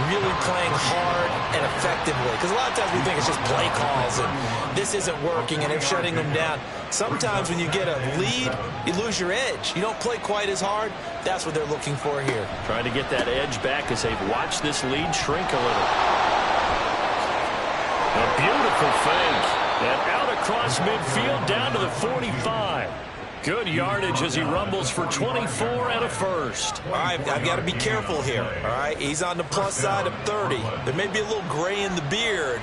really playing hard and effectively. Because a lot of times we think it's just play calls and this isn't working and they're shutting them down. Sometimes when you get a lead, you lose your edge. You don't play quite as hard. That's what they're looking for here. Trying to get that edge back as they've watched this lead shrink a little. A beautiful fake. And out across midfield down to the 45. Good yardage as he rumbles for 24 and a first. All right, I've got to be careful here. All right, he's on the plus side of 30. There may be a little gray in the beard,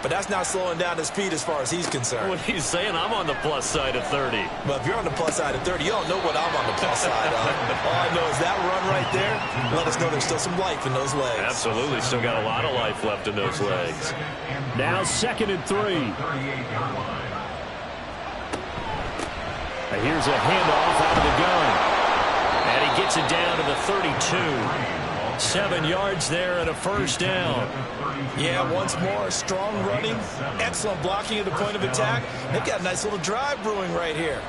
but that's not slowing down his speed as far as he's concerned. What he's saying, I'm on the plus side of 30. But if you're on the plus side of 30, you don't know what I'm on the plus side of. All I know is that run right there, let us know there's still some life in those legs. Absolutely, still got a lot of life left in those legs. Now 2nd and 3. Here's a handoff out of the gun. And he gets it down to the 32. 7 yards there and a first down. Yeah, once more, strong running, excellent blocking at the point of attack. They've got a nice little drive brewing right here.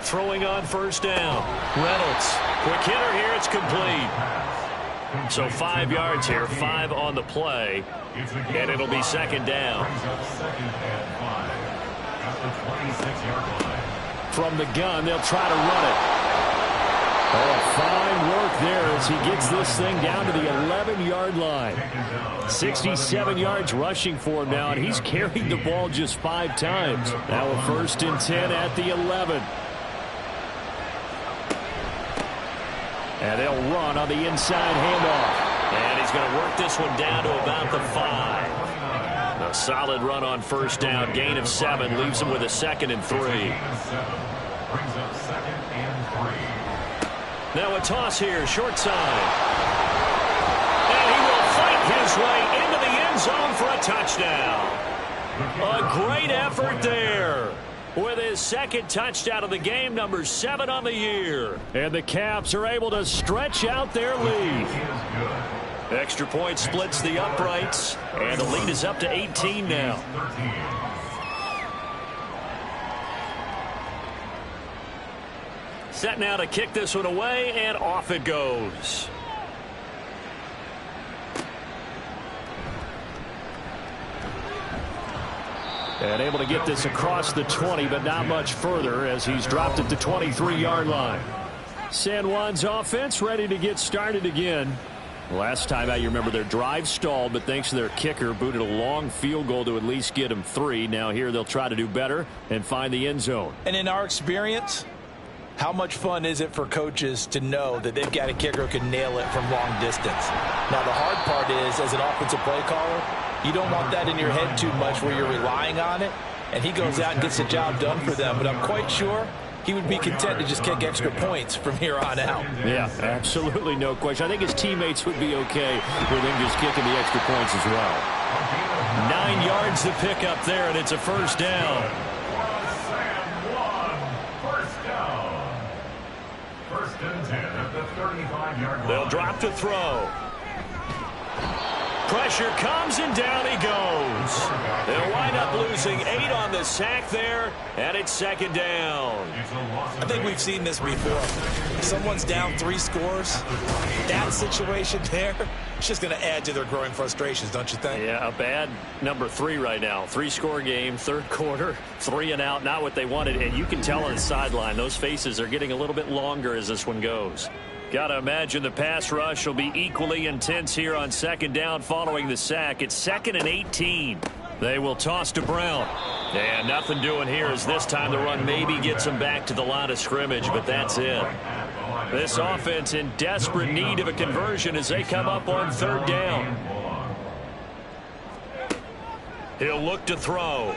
Throwing on first down. Reynolds. Quick hitter here. It's complete. So 5 yards here, 5 on the play, and it'll be 2nd down. From the gun, they'll try to run it. Oh, fine work there as he gets this thing down to the 11-yard line. 67 yards rushing for him now, and he's carried the ball just 5 times. Now a 1st and 10 at the 11. And they'll run on the inside handoff. And he's going to work this one down to about the 5. A solid run on first down. Gain of 7 leaves him with a 2nd and 3. Now a toss here, short side. And he will fight his way into the end zone for a touchdown. A great effort there. With his 2nd touchdown of the game, number 7 on the year. And the Caps are able to stretch out their lead. Extra point splits the uprights, and the lead is up to 18 now. Set now to kick this one away, and off it goes. And able to get this across the 20, but not much further as he's dropped at the 23-yard line. San Juan's offense ready to get started again. Last time out, you remember their drive stalled, but thanks to their kicker, booted a long field goal to at least get them 3. Now here they'll try to do better and find the end zone. And in our experience, how much fun is it for coaches to know that they've got a kicker who can nail it from long distance? Now, the hard part is, as an offensive play caller, you don't want that in your head too much where you're relying on it, and he goes out and gets the job done for them. But I'm quite sure he would be content to just kick extra points from here on out. Yeah, absolutely no question. I think his teammates would be okay with him just kicking the extra points as well. 9 yards to pick up there, and it's a first down. First and 10 at the 35-yard line. They'll drop to throw. Pressure comes, and down he goes. They'll wind up losing 8 on the sack there, and it's second down. I think we've seen this before. Someone's down 3 scores. That situation there, it's just going to add to their growing frustrations, don't you think? Yeah, a bad number 3 right now. 3-score game, third quarter, 3 and out, not what they wanted. And you can tell on the sideline, those faces are getting a little bit longer as this one goes. Got to imagine the pass rush will be equally intense here on second down following the sack. It's 2nd and 18. They will toss to Brown. And nothing doing here as this time the run maybe gets them back to the line of scrimmage, but that's it. This offense in desperate need of a conversion as they come up on third down. He'll look to throw.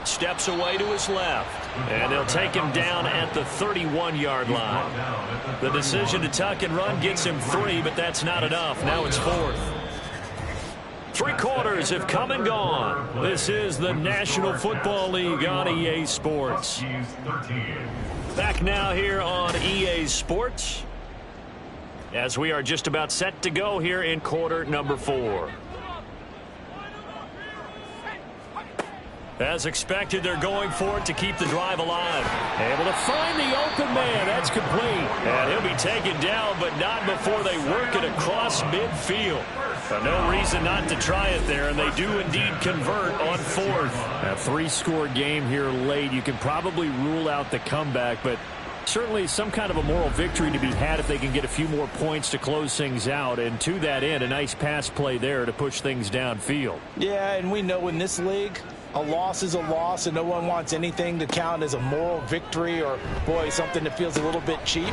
Steps away to his left. And they'll take him down at the 31-yard line. The decision to tuck and run gets him 3, but that's not enough. Now it's 4th. 3 quarters have come and gone. This is the National Football League on EA Sports. Back now here on EA Sports as we are just about set to go here in quarter number 4. As expected, they're going for it to keep the drive alive. Able to find the open man. That's complete. And he'll be taken down, but not before they work it across midfield. But no reason not to try it there, and they do indeed convert on 4th. A 3-score game here late. You can probably rule out the comeback, but certainly some kind of a moral victory to be had if they can get a few more points to close things out. And to that end, a nice pass play there to push things downfield. Yeah, and we know in this league, a loss is a loss, and no one wants anything to count as a moral victory or, boy, something that feels a little bit cheap.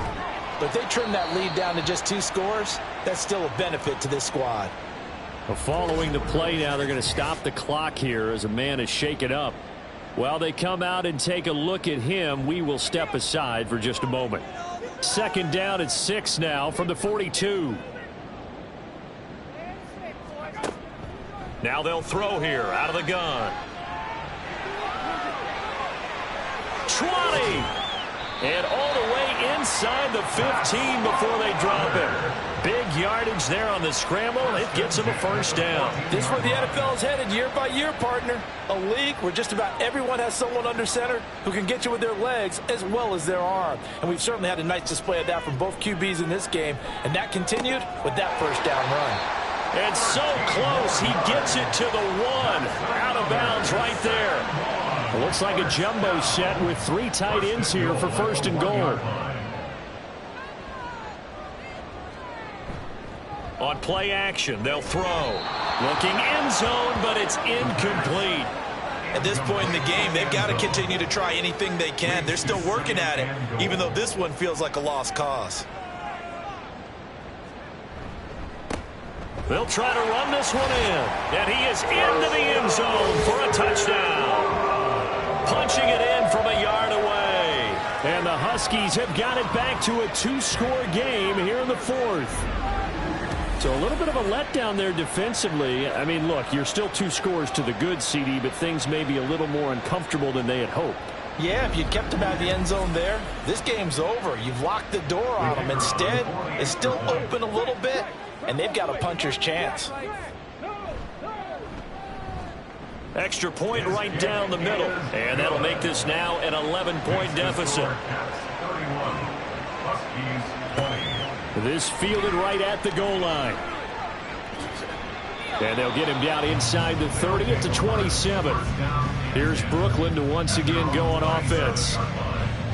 But if they trim that lead down to just 2 scores, that's still a benefit to this squad. Well, following the play now, they're going to stop the clock here as a man is shaken up. While they come out and take a look at him, we will step aside for just a moment. Second down at 6 now from the 42. Now they'll throw here out of the gun. 20. And all the way inside the 15 before they drop him. Big yardage there on the scramble. It gets him a first down. This is where the NFL is headed year by year, partner. A league where just about everyone has someone under center who can get you with their legs as well as their arm. And we've certainly had a nice display of that from both QBs in this game. And that continued with that first down run. And so close, he gets it to the 1. Out of bounds right there. It looks like a jumbo set with 3 tight ends here for first and goal. On play action, they'll throw. Looking end zone, but it's incomplete. At this point in the game, they've got to continue to try anything they can. They're still working at it, even though this one feels like a lost cause. They'll try to run this one in. And he is into the end zone for a touchdown. Punching it in from a yard away. And the Huskies have got it back to a 2-score game here in the 4th. So a little bit of a letdown there defensively. I mean, look, you're still 2 scores to the good, CD, but things may be a little more uncomfortable than they had hoped. Yeah, if you kept them out of the end zone there, this game's over. You've locked the door on them. Instead, it's still open a little bit, and they've got a puncher's chance. Extra point right down the middle. And that'll make this now an 11-point deficit. This fielded right at the goal line. And they'll get him down inside the 30 at the 27. Here's Brooklyn to once again go on offense.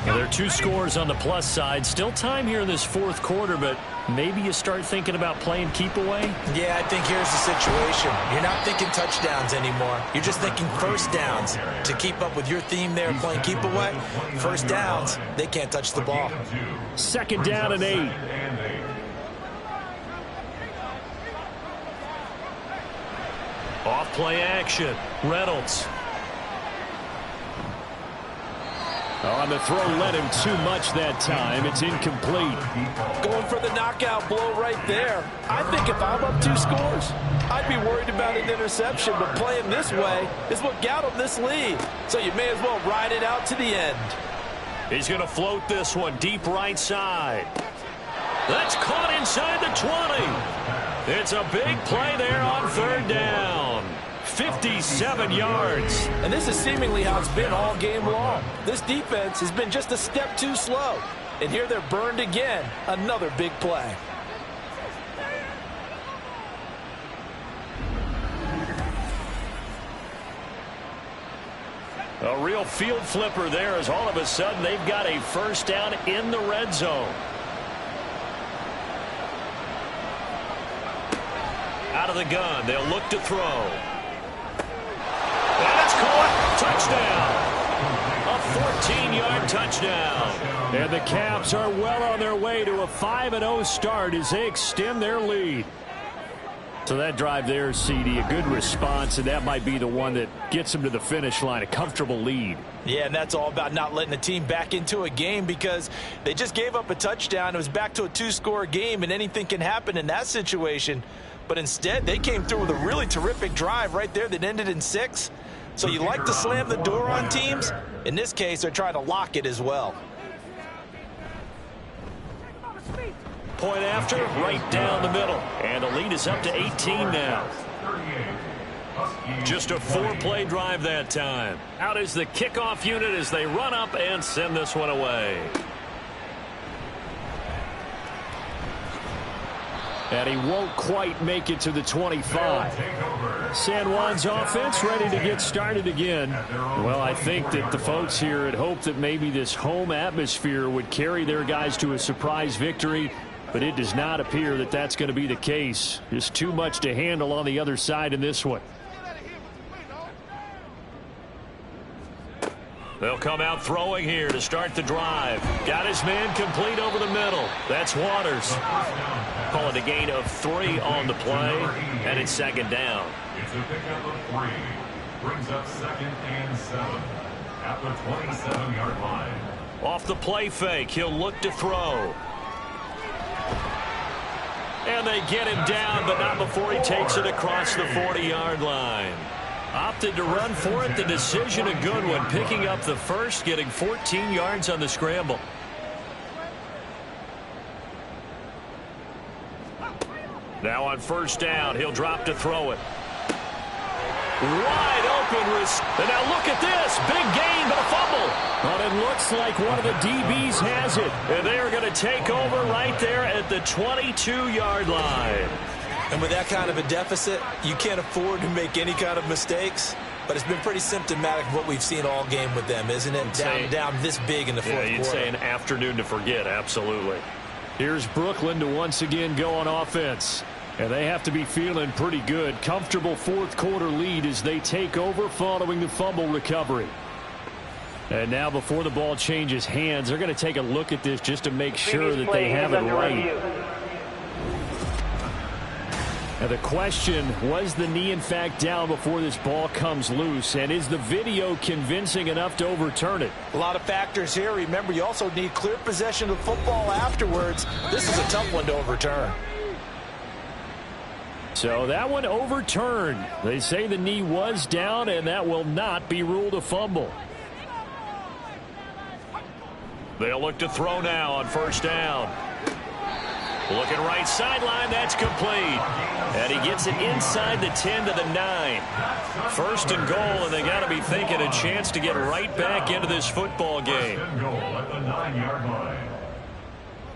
Well, there are 2 scores on the plus side. Still time here in this fourth quarter, but maybe you start thinking about playing keep away? Yeah, I think here's the situation. You're not thinking touchdowns anymore. You're just thinking first downs. To keep up with your theme there, playing keep away, first downs, they can't touch the ball. Second down and 8. Off play action. Reynolds. On the throw, led him too much that time. It's incomplete. Going for the knockout blow right there. I think if I'm up 2 scores, I'd be worried about an interception, but playing this way is what got him this lead. So you may as well ride it out to the end. He's going to float this one deep right side. That's caught inside the 20. It's a big play there on third down. 57 yards. And this is seemingly how it's been all game long. This defense has been just a step too slow. And here they're burned again. Another big play. A real field flipper there as all of a sudden they've got a first down in the red zone. Out of the gun, they'll look to throw. And it's caught. Touchdown. A 14-yard touchdown. And the Caps are well on their way to a 5-0 start as they extend their lead. So that drive there, CD, a good response, and that might be the one that gets them to the finish line, a comfortable lead. Yeah, and that's all about not letting the team back into a game because they just gave up a touchdown. It was back to a 2-score game, and anything can happen in that situation. But instead, they came through with a really terrific drive right there that ended in 6. So you like to slam the door on teams. In this case, they're trying to lock it as well. Point after, right down the middle. And the lead is up to 18 now. Just a 4-play drive that time. Out is the kickoff unit as they run up and send this one away. And he won't quite make it to the 25. San Juan's offense ready to get started again. Well, I think that the folks here had hoped that maybe this home atmosphere would carry their guys to a surprise victory, but it does not appear that that's going to be the case. Just too much to handle on the other side in this one. They'll come out throwing here to start the drive. Got his man complete over the middle. That's Waters. Call it a gain of 3 on the play, and it's second down. It's a pickup of 3. Brings up 2nd and 7 at the 27-yard line. Off the play fake, he'll look to throw. And they get him down, but not before he takes it across the 40-yard line. Opted to run for it. The decision a good one. Picking up the first, getting 14 yards on the scramble. Now on first down, he'll drop to throw it. Wide open. And now look at this. Big gain, but a fumble. Well, it looks like one of the DBs has it. And they are going to take over right there at the 22-yard line. And with that kind of a deficit, you can't afford to make any kind of mistakes. But it's been pretty symptomatic of what we've seen all game with them, isn't it? Down this big in the fourth quarter. Yeah, you'd say an afternoon to forget, absolutely. Here's Brooklyn to once again go on offense. And they have to be feeling pretty good. Comfortable fourth quarter lead as they take over following the fumble recovery. And now before the ball changes hands, they're going to take a look at this just to make sure that they have it right. Now the question, was the knee in fact down before this ball comes loose? And is the video convincing enough to overturn it? A lot of factors here. Remember, you also need clear possession of football afterwards. This is a tough one to overturn. So that one overturned. They say the knee was down, and that will not be ruled a fumble. They'll look to throw now on first down. Looking right sideline, that's complete. And he gets it inside the 10 to the 9. First and goal, and they got to be thinking a chance to get right back into this football game.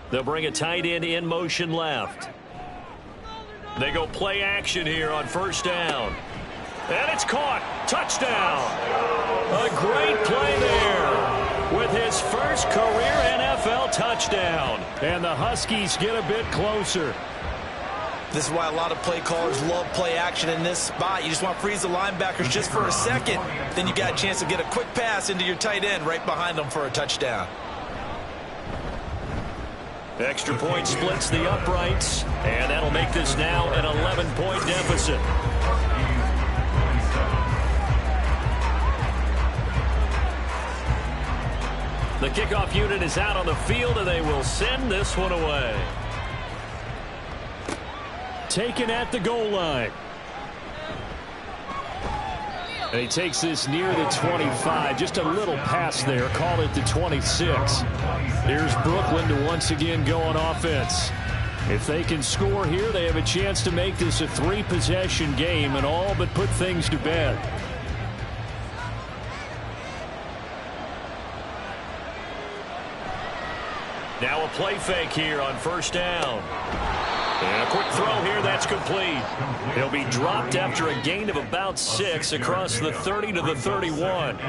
They'll bring a tight end in motion left. They go play action here on first down. And it's caught. Touchdown. A great play there with his first career NFL touchdown. And the Huskies get a bit closer. This is why a lot of play callers love play action in this spot. You just want to freeze the linebackers just for a second. Then you got a chance to get a quick pass into your tight end right behind them for a touchdown. Extra point splits the uprights, and that'll make this now an 11-point deficit. The kickoff unit is out on the field, and they will send this one away. Taken at the goal line. And he takes this near the 25. Just a little pass there. Call it the 26. Here's Brooklyn to once again go on offense. If they can score here, they have a chance to make this a 3-possession game and all but put things to bed. Now a play fake here on first down. And a quick throw here, that's complete. He'll be dropped after a gain of about 6 across the 30 to the 31.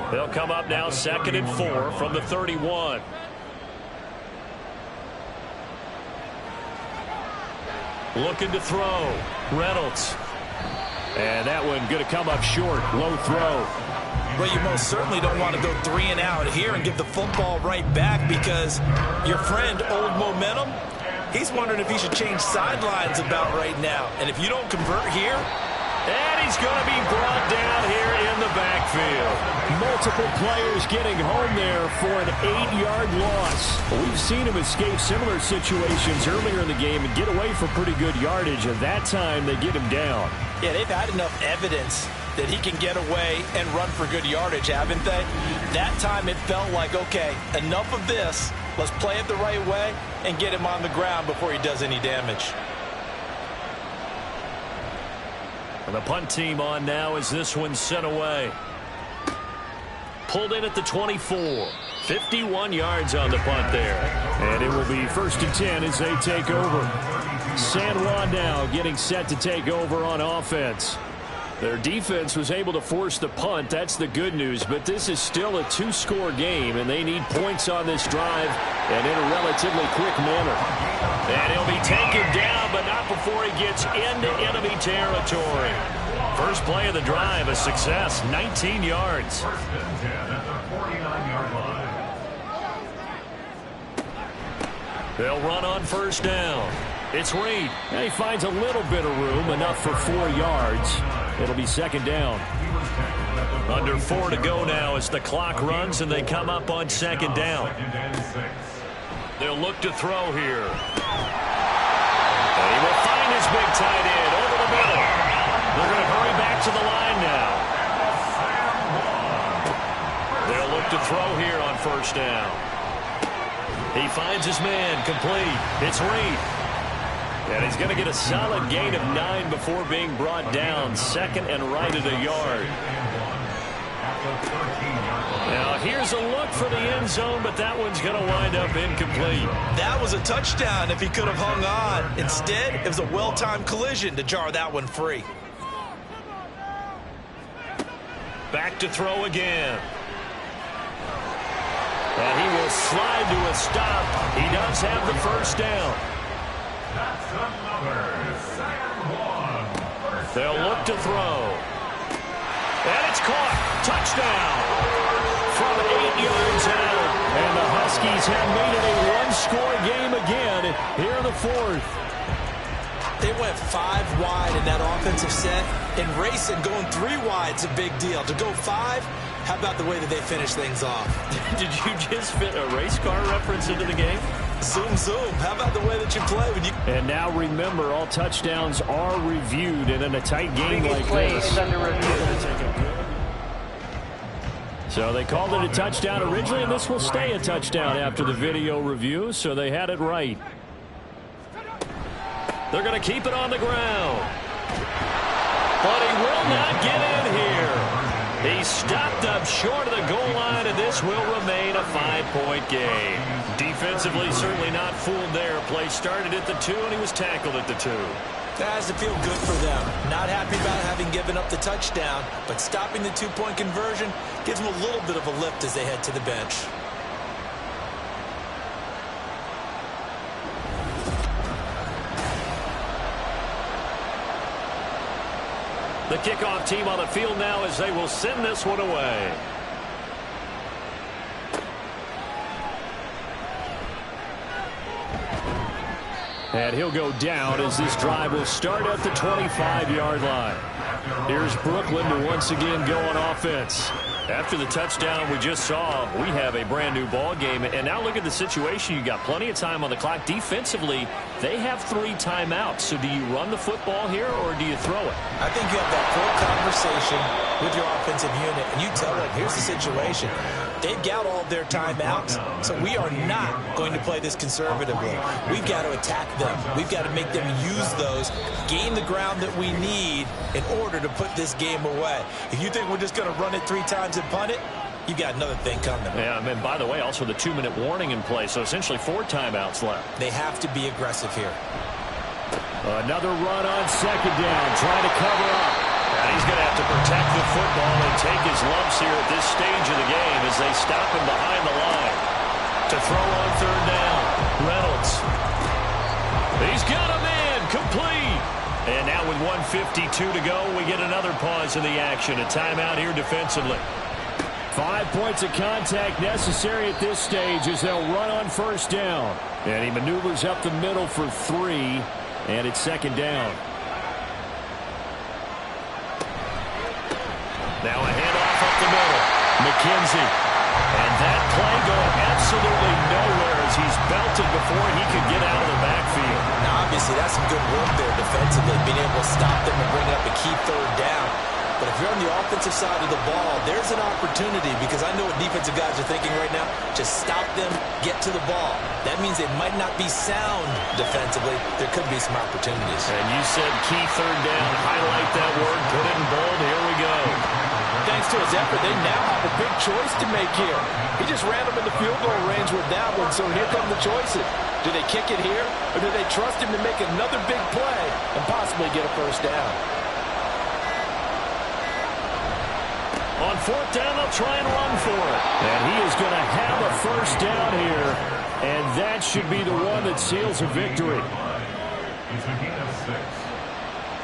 They'll come up now 2nd and 4 from the 31. Looking to throw. Reynolds. And that one going to come up short. Low throw. Well, you most certainly don't want to go 3 and out here and give the football right back because your friend, Old Momentum, he's wondering if he should change sidelines about right now. And if you don't convert here, and he's going to be brought down here in the backfield. Multiple players getting home there for an 8-yard loss. We've seen him escape similar situations earlier in the game and get away for pretty good yardage. At that time, they get him down. Yeah, they've had enough evidence that he can get away and run for good yardage, haven't they? That time it felt like, okay, enough of this. Let's play it the right way and get him on the ground before he does any damage. And the punt team on now as this one's sent away. Pulled in at the 24. 51 yards on the punt there. And it will be 1st and 10 as they take over. San Juan now getting set to take over on offense. Their defense was able to force the punt. That's the good news. But this is still a 2-score game, and they need points on this drive and in a relatively quick manner. And he'll be taken down, but not before he gets into enemy territory. First play of the drive, a success, 19 yards. They'll run on first down. It's Reed. And he finds a little bit of room, enough for 4 yards. It'll be 2nd down. Under 4 to go now as the clock runs and they come up on 2nd down. They'll look to throw here. And he will find his big tight end over the middle. They're going to hurry back to the line now. They'll look to throw here on first down. He finds his man complete. It's Reed. And he's going to get a solid gain of 9 before being brought down. 2nd and right at a yard. Now here's a look for the end zone, but that one's going to wind up incomplete. That was a touchdown if he could have hung on. Instead, it was a well-timed collision to jar that one free. Back to throw again. And he will slide to a stop. He does have the first down. They'll look to throw. And it's caught. Touchdown. From 8 yards out. And the Huskies have made it a 1-score game again here in the 4th. They went 5 wide in that offensive set. And racing, going 3 wide is a big deal. To go 5, how about the way that they finish things off? Did you just fit a race car reference into the game? Zoom, zoom. How about the way that you play when you... And now remember, all touchdowns are reviewed, and in a tight game like this. So they called it a touchdown originally, and this will stay a touchdown after the video review, so they had it right. They're going to keep it on the ground. But he will not get in here. He stopped up short of the goal line, and this will remain a 5-point game. Defensively, certainly not fooled there. Play started at the 2, and he was tackled at the 2. That has to feel good for them. Not happy about having given up the touchdown, but stopping the 2-point conversion gives them a little bit of a lift as they head to the bench. The kickoff team on the field now as they will send this one away. And he'll go down as this drive will start at the 25-yard line. Here's Brooklyn to once again go on offense. After the touchdown we just saw, we have a brand new ball game. And now look at the situation. You got plenty of time on the clock. Defensively, they have 3 timeouts. So do you run the football here or do you throw it? I think you have that full conversation with your offensive unit, and you tell them, here's the situation. They've got all of their timeouts, so we are not going to play this conservatively. We've got to attack them. We've got to make them use those, gain the ground that we need in order to put this game away. If you think we're just going to run it 3 times and punt it, you got another thing coming. Yeah, and by the way, also the 2-minute warning in play, so essentially 4 timeouts left. They have to be aggressive here. Another run on second down, trying to cover up. And he's going to have to protect the football and take his lumps here at this stage of the game as they stop him behind the line. To throw on third down, Reynolds. He's got him in, complete. And now with 1:52 to go, we get another pause in the action. A timeout here defensively. 5 points of contact necessary at this stage as they'll run on first down. And he maneuvers up the middle for 3, and it's second down. Now a handoff up the middle. McKenzie. And that play going absolutely nowhere as he's belted before he could get out of the backfield. Now, obviously, that's some good work there defensively, being able to stop them and bring up a key third down. But if you're on the offensive side of the ball, there's an opportunity because I know what defensive guys are thinking right now. Just stop them, get to the ball. That means they might not be sound defensively. There could be some opportunities. And you said key third down. Highlight that word. Put it in bold. Here we go. Thanks to his effort, they now have a big choice to make here. He just ran them in the field goal range with that one, so here come the choices. Do they kick it here, or do they trust him to make another big play and possibly get a first down? On fourth down, they'll try and run for it. And he is going to have a first down here, and that should be the one that seals a victory. It's a gain of 6.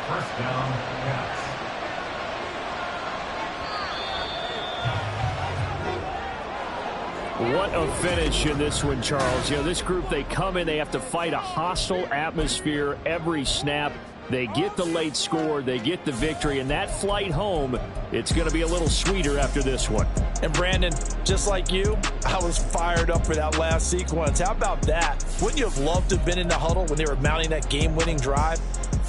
First down, Cats. What a finish in this one, Charles. You know, this group, they come in, they have to fight a hostile atmosphere every snap. They get the late score, they get the victory, and that flight home, it's going to be a little sweeter after this one. And Brandon, just like you, I was fired up for that last sequence. How about that? Wouldn't you have loved to have been in the huddle when they were mounting that game-winning drive?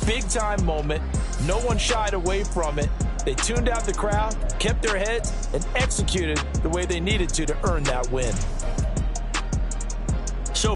Big-time moment. No one shied away from it. They tuned out the crowd, kept their heads, and executed the way they needed to earn that win.